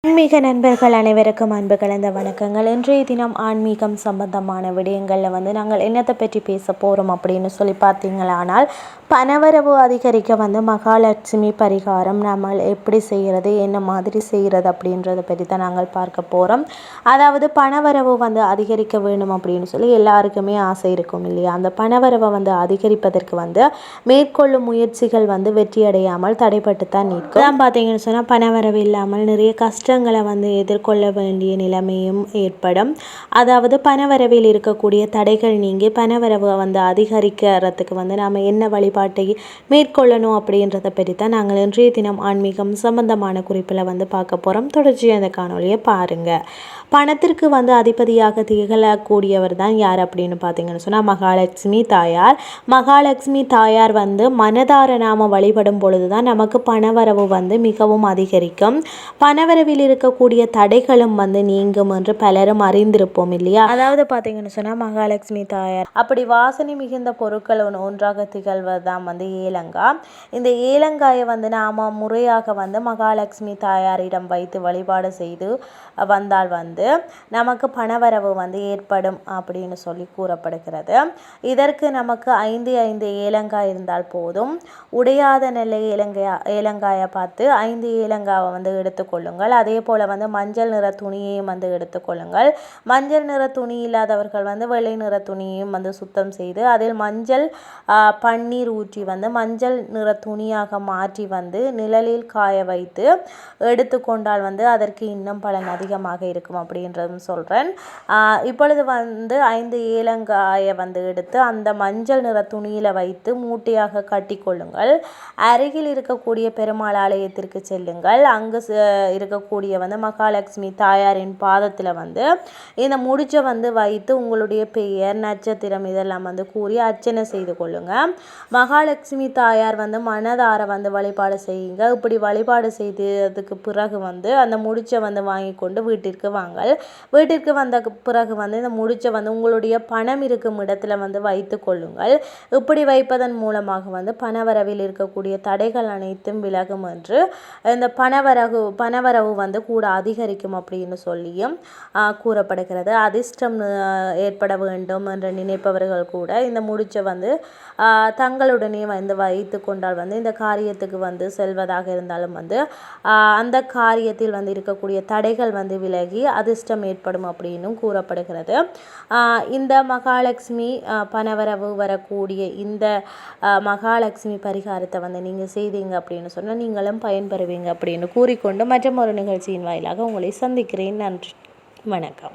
ஆன்மீக நண்பர்கள் அனைவருக்கும் அன்பு கலந்த வணக்கங்கள். இன்றைய தினம் ஆன்மீகம் சம்பந்தமான விடயங்களில் நாங்கள் என்னத்தை பற்றி பேச போகிறோம் அப்படின்னு சொல்லி பார்த்தீங்களானால், பணவரவு அதிகரிக்க மகாலட்சுமி பரிகாரம் நம்ம எப்படி செய்கிறது, என்ன மாதிரி செய்கிறது அப்படின்றத பற்றி தான் நாங்கள் பார்க்க போகிறோம். அதாவது பணவரவு அதிகரிக்க வேணும் அப்படின்னு சொல்லி எல்லாருக்குமே ஆசை இருக்கும் இல்லையா? அந்த பணவரவை அதிகரிப்பதற்கு மேற்கொள்ளும் முயற்சிகள் வெற்றி அடையாமல் தடைப்பட்டு தான் நிற்கும். பார்த்தீங்கன்னு சொன்னால் பணவரவு இல்லாமல் நிறைய கஷ்டங்களை எதிர்கொள்ள வேண்டிய நிலைமையும் ஏற்படும். அதாவது பணவரவில் இருக்கக்கூடிய தடைகள் நீங்கி பணவரவு அதிகரிக்கிறதுக்கு நாம் என்ன வழிபாட்டை மேற்கொள்ளணும் அப்படின்றத பற்றி தான் நாங்கள் இன்றைய தினம் ஆன்மீகம் சம்பந்தமான குறிப்பில் பார்க்க போகிறோம். தொடர்ச்சியாக அந்த காணொலியை பாருங்கள். பணத்திற்கு அதிபதியாக திகழக்கூடியவர் தான் யார் அப்படின்னு பார்த்தீங்கன்னு சொன்னால் மகாலட்சுமி தாயார். மகாலட்சுமி தாயார் மனதார நாம் வழிபடும் பொழுது தான் நமக்கு பணவரவு மிகவும் அதிகரிக்கும். பணவரவில் இருக்கக்கூடிய தடைகளும் நீங்கும் என்று பலரும் அறிந்திருப்போம் இல்லையா? அதாவது பார்த்தீங்கன்னு சொன்னால் மகாலட்சுமி தாயார் அப்படி வாசனை மிகுந்த பொருட்கள் ஒன்றாக திகழ்வதுதான் ஏலங்காய். இந்த ஏலங்காயை நாம் முறையாக மகாலட்சுமி தாயாரிடம் வைத்து வழிபாடு செய்து வந்தால் நமக்கு பணவரவு ஏற்படும் அப்படின்னு சொல்லி கூறப்படுகிறது. இதற்கு நமக்கு 5 ஏலங்காய் இருந்தால் போதும். உடையாத நெல்லை ஏலங்காயை பார்த்து 5 ஏலங்காவை எடுத்துக்கொள்ளுங்கள். அதே போல் மஞ்சள் நிற துணியையும் எடுத்துக்கொள்ளுங்கள். மஞ்சள் நிற துணி இல்லாதவர்கள் வெள்ளை நிற துணியையும் சுத்தம் செய்து அதில் மஞ்சள் பன்னீர் ஊற்றி மஞ்சள் நிற துணியாக மாற்றி நிழலில் காய வைத்து எடுத்துக்கொண்டால் அதற்கு இன்னும் பலன் அதிகமாக இருக்கும் அப்படின்றதும் சொல்கிறேன். இப்பொழுது 5 ஏலங்காயை எடுத்து அந்த மஞ்சள் நிற துணியில் வைத்து மூட்டையாக கட்டி கொள்ளுங்கள். அருகில் இருக்கக்கூடிய பெருமாள் ஆலயத்திற்கு செல்லுங்கள். அங்கு இருக்கக்கூடிய மகாலட்சுமி தாயாரின் பாதத்தில் இந்த முடிச்சை வைத்து உங்களுடைய பெயர் நட்சத்திரம் இதெல்லாம் கூறி அர்ச்சனை செய்து கொள்ளுங்க. மகாலட்சுமி தாயார் மனதார வழிபாடு செய்யுங்க. இப்படி வழிபாடு செய்ததுக்கு பிறகு அந்த முடிச்சை வாங்கி கொண்டு வீட்டிற்கு வாங்கள். வீட்டிற்கு வந்த பிறகு இந்த முடிச்சை உங்களுடைய பணம் இருக்கும் இடத்துல வைத்து கொள்ளுங்கள். இப்படி வைப்பதன் மூலமாக பணவரவில் இருக்கக்கூடிய தடைகள் அனைத்தும் விலகும் என்று இந்த பணவரவு கூட அதிகரிக்கும் அப்படின்னு சொல்லியும் கூறப்படுகிறது. அதிர்ஷ்டம் ஏற்பட வேண்டும் என்று நினைப்பவர்கள் கூட இந்த முடிச்சை தங்களுடனே வைத்து கொண்டால் இந்த காரியத்துக்கு செல்வதாக இருந்தாலும் அந்த காரியத்தில் இருக்கக்கூடிய தடைகள் விலகி அதிர்ஷ்டம் ஏற்படும் அப்படின்னும் கூறப்படுகிறது. இந்த மகாலட்சுமி பணவரவு வரக்கூடிய இந்த மகாலட்சுமி பரிகாரத்தை நீங்கள் செய்தீங்க அப்படின்னு சொன்னால் நீங்களும் பயன்பெறுவீங்க அப்படின்னு கூறிக்கொண்டு மற்றும் ஒரு நிகழ்ச்சியின் வாயிலாக உங்களை சந்திக்கிறேன். நன்றி, வணக்கம்.